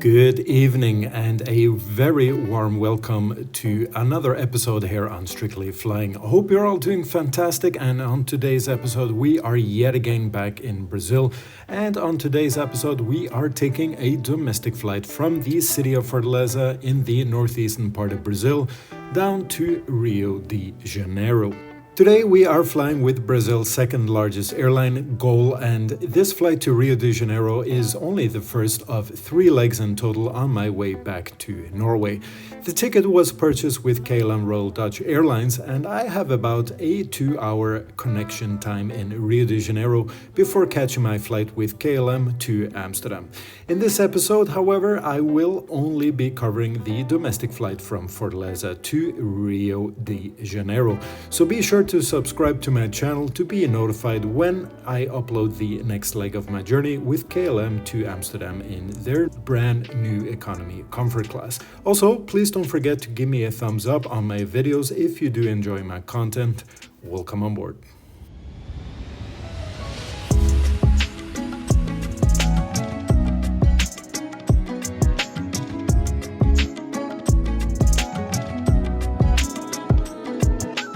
Good evening and a very warm welcome to another episode here on Strictly Flying. I hope you're all doing fantastic, and on today's episode we are yet again back in Brazil, and on today's episode we are taking a domestic flight from the city of Fortaleza in the northeastern part of Brazil down to Rio de Janeiro. Today we are flying with Brazil's second largest airline, GOL, and this flight to Rio de Janeiro is only the first of 3 legs in total on my way back to Norway. The ticket was purchased with KLM Royal Dutch Airlines, and I have about a 2-hour connection time in Rio de Janeiro before catching my flight with KLM to Amsterdam. In this episode, however, I will only be covering the domestic flight from Fortaleza to Rio de Janeiro, so be sure to subscribe to my channel to be notified when I upload the next leg of my journey with KLM to Amsterdam in their brand new economy comfort class. Also, please don't forget to give me a thumbs up on my videos if you do enjoy my content. Welcome on board.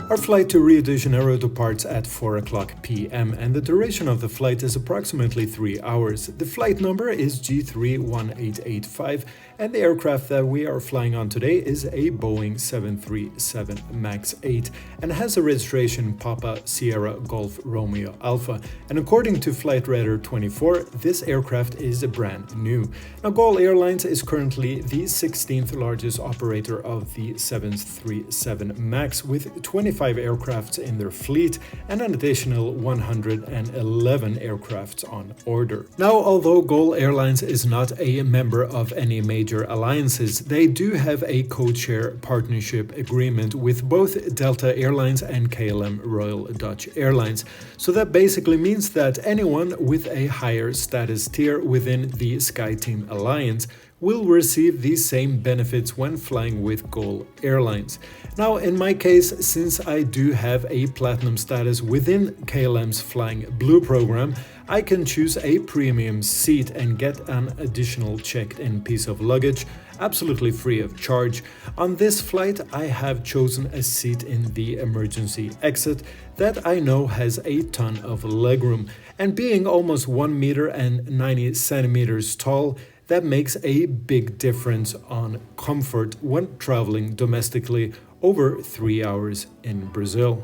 Our flight to Rio de Janeiro departs at 4 o'clock p.m. and the duration of the flight is approximately 3 hours. The flight number is G31885 and the aircraft that we are flying on today is a Boeing 737 MAX 8 and has a registration Papa Sierra Golf Romeo Alpha. And according to Flight Radar 24, this aircraft is brand new. Now, GOL Airlines is currently the 16th largest operator of the 737 MAX with 25 aircrafts in their fleet and an additional 111 aircrafts on order. Now, although GOL Airlines is not a member of any major alliances, they do have a code-share partnership agreement with both Delta Airlines and KLM Royal Dutch Airlines. So that basically means that anyone with a higher status tier within the SkyTeam Alliance will receive these same benefits when flying with GOL Airlines. Now, in my case, since I do have a platinum status within KLM's Flying Blue program, I can choose a premium seat and get an additional checked-in piece of luggage absolutely free of charge. On this flight, I have chosen a seat in the emergency exit that I know has a ton of legroom, and being almost 1 meter and 90 centimeters tall, that makes a big difference on comfort when traveling domestically over 3 hours in Brazil.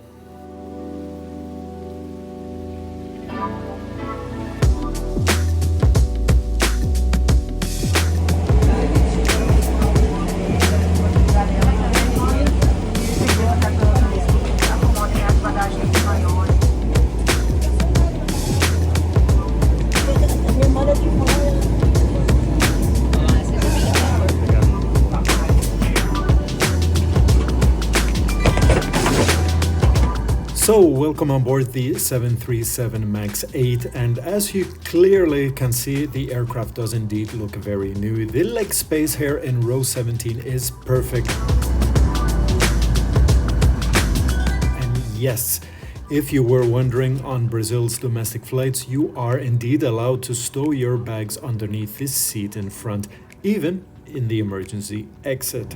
So, welcome on board the 737 MAX 8, and as you clearly can see, the aircraft does indeed look very new. The leg space here in row 17 is perfect. And yes, if you were wondering, on Brazil's domestic flights, you are indeed allowed to stow your bags underneath this seat in front, even in the emergency exit.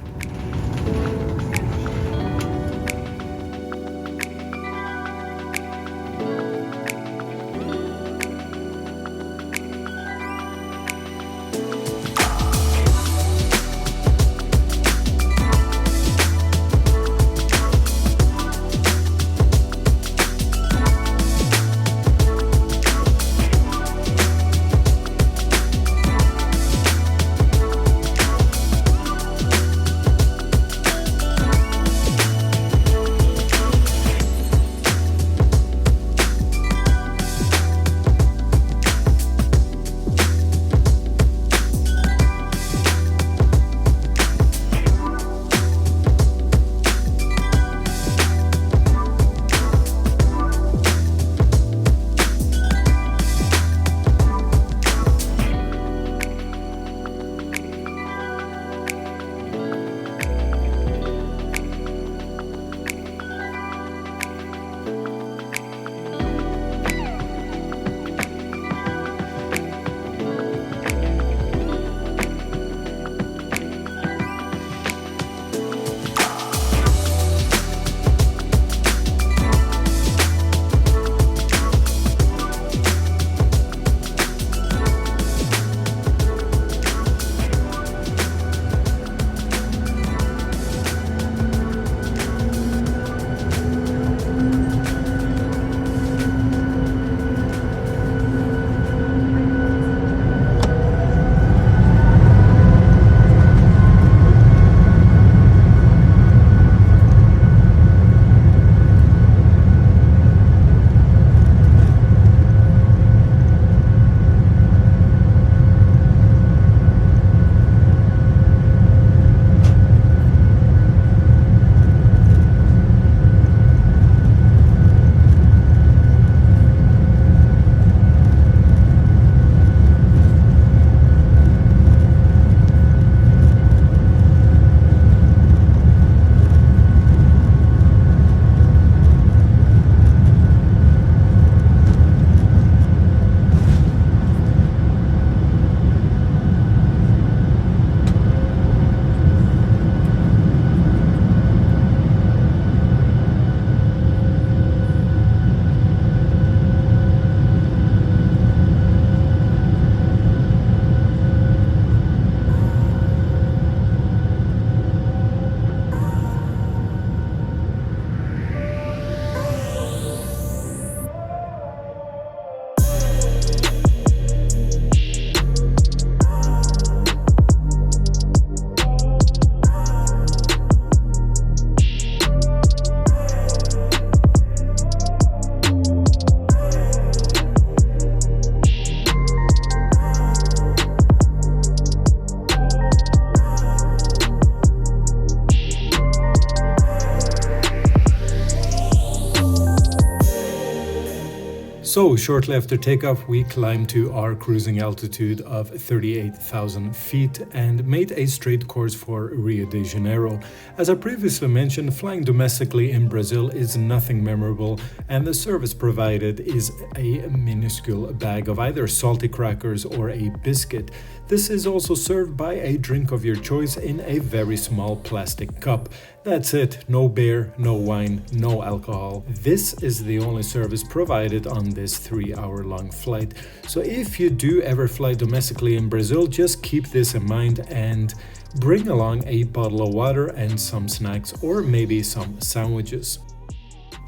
So, shortly after takeoff, we climbed to our cruising altitude of 38,000 feet and made a straight course for Rio de Janeiro. As I previously mentioned, flying domestically in Brazil is nothing memorable, and the service provided is a minuscule bag of either salty crackers or a biscuit. This is also served by a drink of your choice in a very small plastic cup. That's it, no beer, no wine, no alcohol. This is the only service provided on this 3-hour-long flight. So if you do ever fly domestically in Brazil, just keep this in mind and bring along a bottle of water and some snacks or maybe some sandwiches.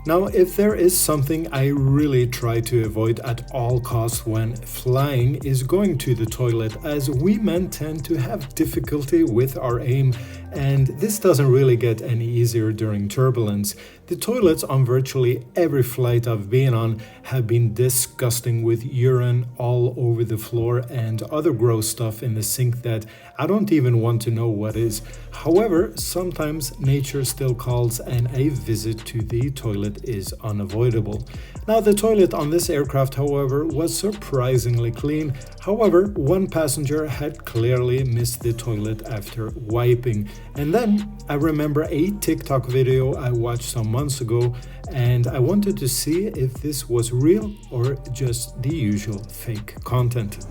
Now, if there is something I really try to avoid at all costs when flying is going to the toilet, as we men tend to have difficulty with our aim, and this doesn't really get any easier during turbulence. The toilets on virtually every flight I've been on have been disgusting, with urine all over the floor and other gross stuff in the sink that I don't even want to know what is. However, sometimes nature still calls and a visit to the toilet is unavoidable. Now, the toilet on this aircraft, however, was surprisingly clean. However, one passenger had clearly missed the toilet after wiping. And then I remember a TikTok video I watched some months ago, and I wanted to see if this was real or just the usual fake content.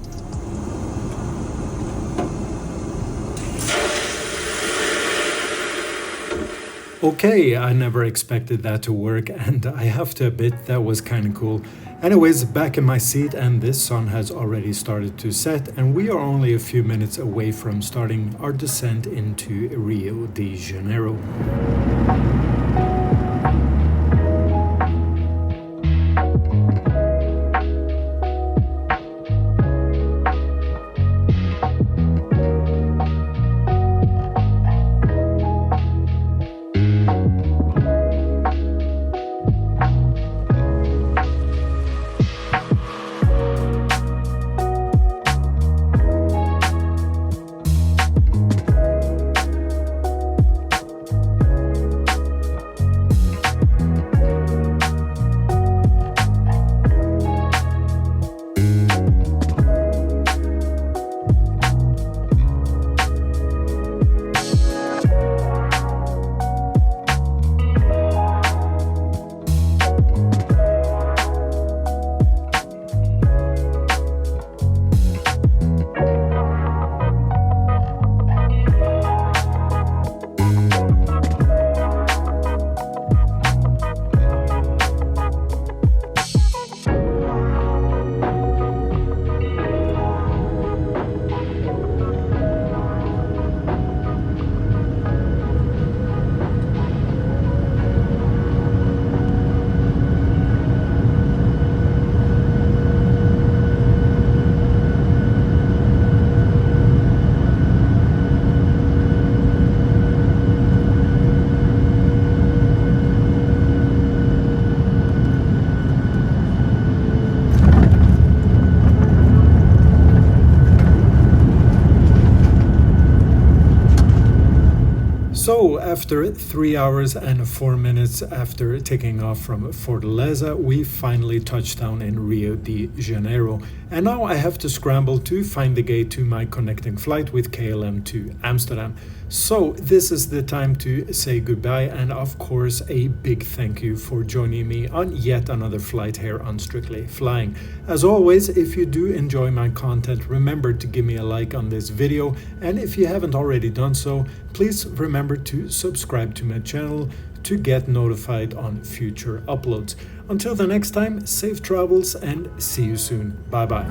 Okay, I never expected that to work, and I have to admit that was kinda cool. Anyways, back in my seat, and this sun has already started to set, and we are only a few minutes away from starting our descent into Rio de Janeiro. So, after 3 hours and 4 minutes after taking off from Fortaleza, we finally touched down in Rio de Janeiro. And now I have to scramble to find the gate to my connecting flight with KLM to Amsterdam. So, this is the time to say goodbye, and of course, a big thank you for joining me on yet another flight here on Strictly Flying. As always, if you do enjoy my content, remember to give me a like on this video, and if you haven't already done so, please remember to subscribe to my channel to get notified on future uploads. Until the next time, safe travels and see you soon. Bye bye.